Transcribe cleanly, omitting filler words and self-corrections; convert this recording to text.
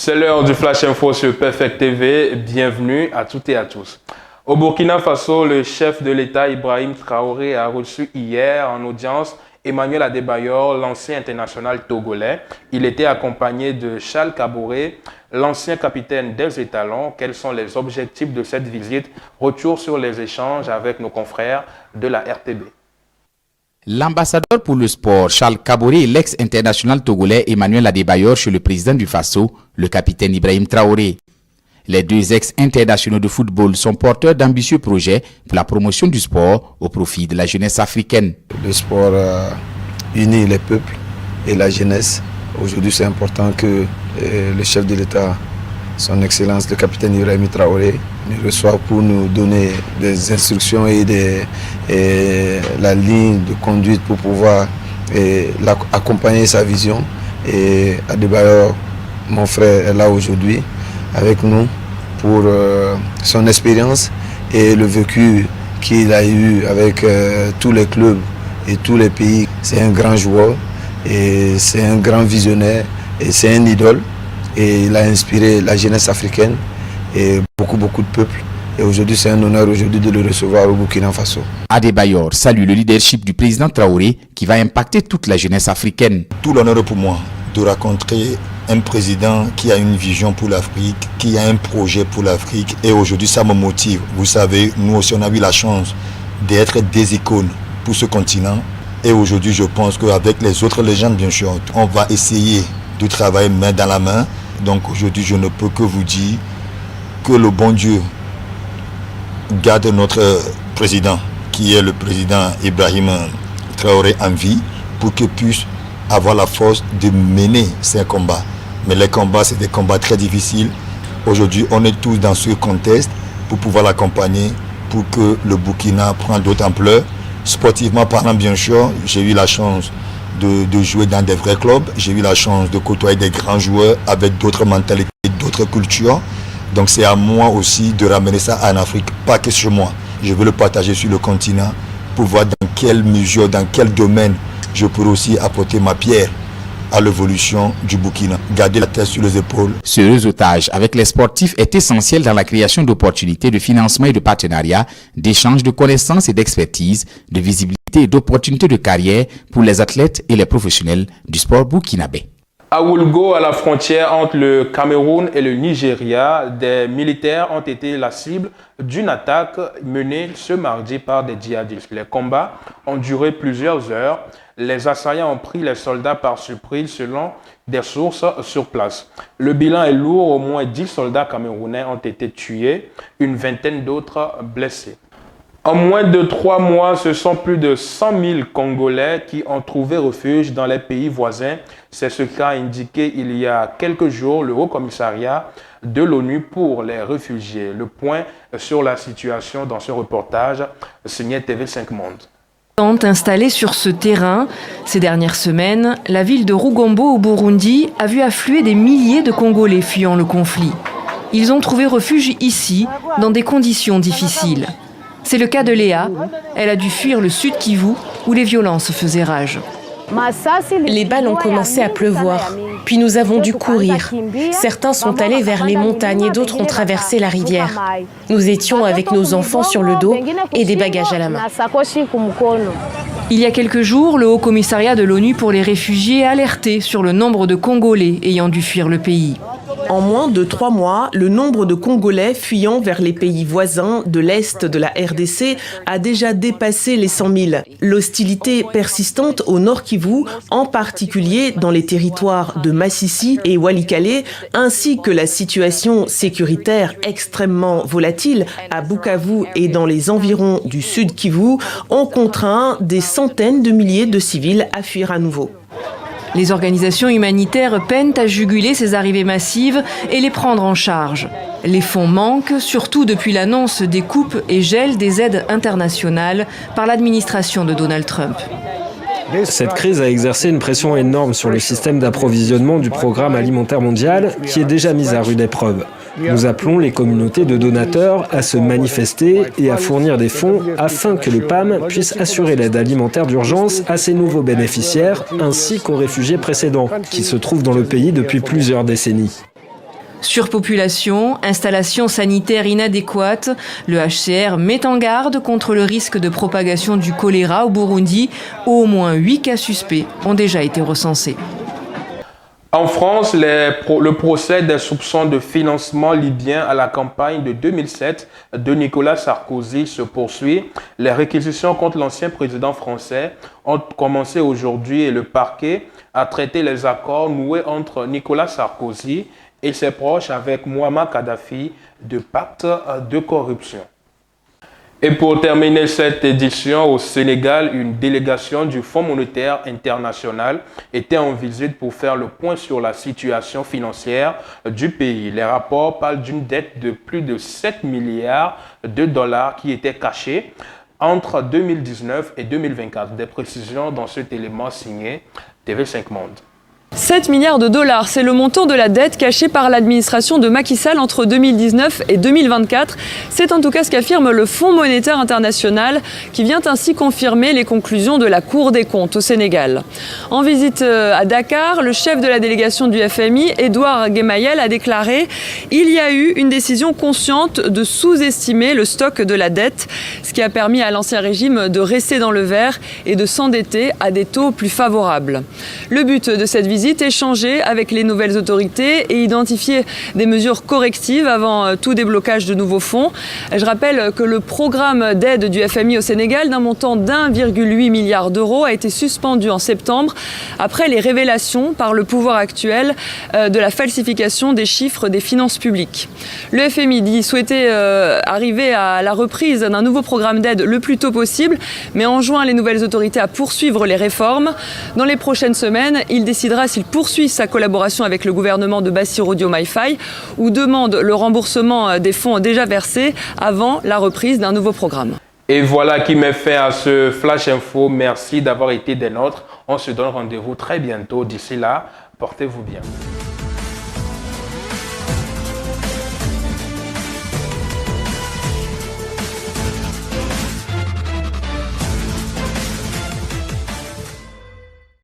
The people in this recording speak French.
C'est l'heure du Flash Info sur Perfect TV. Bienvenue à toutes et à tous. Au Burkina Faso, le chef de l'État Ibrahim Traoré a reçu hier en audience Emmanuel Adebayor, l'ancien international togolais. Il était accompagné de Charles Kaboré, l'ancien capitaine des Étalons. Quels sont les objectifs de cette visite? Retour sur les échanges avec nos confrères de la RTB. L'ambassadeur pour le sport Charles Kaboré et l'ex-international togolais Emmanuel Adebayor chez le président du Faso, le capitaine Ibrahim Traoré. Les deux ex-internationaux de football sont porteurs d'ambitieux projets pour la promotion du sport au profit de la jeunesse africaine. Le sport unit les peuples et la jeunesse. Aujourd'hui, c'est important que le chef de l'État, son Excellence le capitaine Ibrahim Traoré, nous reçoive pour nous donner des instructions et la ligne de conduite pour pouvoir accompagner sa vision. Et Adebayor, mon frère, est là aujourd'hui avec nous pour son expérience et le vécu qu'il a eu avec tous les clubs et tous les pays. C'est un grand joueur et c'est un grand visionnaire et c'est un idole. Et il a inspiré la jeunesse africaine et beaucoup de peuples. Et aujourd'hui, c'est un honneur aujourd'hui de le recevoir au Burkina Faso. Adebayor salue le leadership du président Traoré qui va impacter toute la jeunesse africaine. Tout l'honneur est pour moi de rencontrer un président qui a une vision pour l'Afrique, qui a un projet pour l'Afrique. Et aujourd'hui, ça me motive. Vous savez, nous aussi, on a eu la chance d'être des icônes pour ce continent. Et aujourd'hui, je pense qu'avec les autres légendes, bien sûr, on va essayer de travailler main dans la main. Donc aujourd'hui, je ne peux que vous dire que le bon Dieu garde notre président, qui est le président Ibrahim Traoré, en vie, pour qu'il puisse avoir la force de mener ces combats. Mais les combats, c'est des combats très difficiles. Aujourd'hui, on est tous dans ce contexte pour pouvoir l'accompagner, pour que le Burkina prenne d'autres ampleurs. Sportivement parlant, bien sûr, j'ai eu la chance de jouer dans des vrais clubs. J'ai eu la chance de côtoyer des grands joueurs avec d'autres mentalités, d'autres cultures. Donc c'est à moi aussi de ramener ça en Afrique, pas que sur moi. Je veux le partager sur le continent pour voir dans quelle mesure, dans quel domaine je pourrais aussi apporter ma pierre à l'évolution du Burkina. Garder la tête sur les épaules. Ce réseautage avec les sportifs est essentiel dans la création d'opportunités de financement et de partenariats, d'échanges de connaissances et d'expertise, de visibilité et d'opportunités de carrière pour les athlètes et les professionnels du sport burkinabé. À Wulgo, à la frontière entre le Cameroun et le Nigeria, des militaires ont été la cible d'une attaque menée ce mardi par des djihadistes. Les combats ont duré plusieurs heures. Les assaillants ont pris les soldats par surprise selon des sources sur place. Le bilan est lourd, au moins 10 soldats camerounais ont été tués, une vingtaine d'autres blessés. En moins de 3 mois, ce sont plus de 100 000 Congolais qui ont trouvé refuge dans les pays voisins. C'est ce qu'a indiqué il y a quelques jours le Haut Commissariat de l'ONU pour les réfugiés. Le point sur la situation dans ce reportage signé TV5 Monde. Installée sur ce terrain, ces dernières semaines, la ville de Rugombo au Burundi a vu affluer des milliers de Congolais fuyant le conflit. Ils ont trouvé refuge ici, dans des conditions difficiles. C'est le cas de Léa. Elle a dû fuir le Sud Kivu, où les violences faisaient rage. Les balles ont commencé à pleuvoir, puis nous avons dû courir. Certains sont allés vers les montagnes et d'autres ont traversé la rivière. Nous étions avec nos enfants sur le dos et des bagages à la main. Il y a quelques jours, le Haut Commissariat de l'ONU pour les réfugiés a alerté sur le nombre de Congolais ayant dû fuir le pays. En moins de 3 mois, le nombre de Congolais fuyant vers les pays voisins de l'Est de la RDC a déjà dépassé les 100 000. L'hostilité persistante au Nord Kivu, en particulier dans les territoires de Massissi et Walikale, ainsi que la situation sécuritaire extrêmement volatile à Bukavu et dans les environs du Sud Kivu, ont contraint des centaines de milliers de civils à fuir à nouveau. Les organisations humanitaires peinent à juguler ces arrivées massives et les prendre en charge. Les fonds manquent, surtout depuis l'annonce des coupes et gels des aides internationales par l'administration de Donald Trump. Cette crise a exercé une pression énorme sur le système d'approvisionnement du Programme alimentaire mondial qui est déjà mis à rude épreuve. Nous appelons les communautés de donateurs à se manifester et à fournir des fonds afin que le PAM puisse assurer l'aide alimentaire d'urgence à ses nouveaux bénéficiaires ainsi qu'aux réfugiés précédents qui se trouvent dans le pays depuis plusieurs décennies. Surpopulation, installations sanitaires inadéquates, le HCR met en garde contre le risque de propagation du choléra au Burundi. Au moins 8 cas suspects ont déjà été recensés. En France, le procès des soupçons de financement libyen à la campagne de 2007 de Nicolas Sarkozy se poursuit. Les réquisitions contre l'ancien président français ont commencé aujourd'hui et le parquet a traité les accords noués entre Nicolas Sarkozy et ses proches avec Mouammar Kadhafi de pacte de corruption. Et pour terminer cette édition, au Sénégal, une délégation du Fonds monétaire international était en visite pour faire le point sur la situation financière du pays. Les rapports parlent d'une dette de plus de 7 milliards de dollars qui était cachée entre 2019 et 2024. Des précisions dans cet élément signé TV5 Monde. 7 milliards de dollars, c'est le montant de la dette cachée par l'administration de Macky Sall entre 2019 et 2024. C'est en tout cas ce qu'affirme le Fonds monétaire international qui vient ainsi confirmer les conclusions de la Cour des comptes au Sénégal. En visite à Dakar, le chef de la délégation du FMI, Edouard Guémayel, a déclaré « Il y a eu une décision consciente de sous-estimer le stock de la dette, ce qui a permis à l'ancien régime de rester dans le vert et de s'endetter à des taux plus favorables. » Le but de cette visite, échanger avec les nouvelles autorités et identifier des mesures correctives avant tout déblocage de nouveaux fonds. Je rappelle que le programme d'aide du FMI au Sénégal d'un montant d'1,8 milliard d'euros a été suspendu en septembre après les révélations par le pouvoir actuel de la falsification des chiffres des finances publiques. Le FMI dit souhaiter arriver à la reprise d'un nouveau programme d'aide le plus tôt possible, mais enjoint les nouvelles autorités à poursuivre les réformes. Dans les prochaines semaines, il décidera s'il poursuit sa collaboration avec le gouvernement de Bassirou Diomaye Faye ou demande le remboursement des fonds déjà versés avant la reprise d'un nouveau programme. Et voilà qui met fin à ce Flash Info. Merci d'avoir été des nôtres. On se donne rendez-vous très bientôt. D'ici là, portez-vous bien.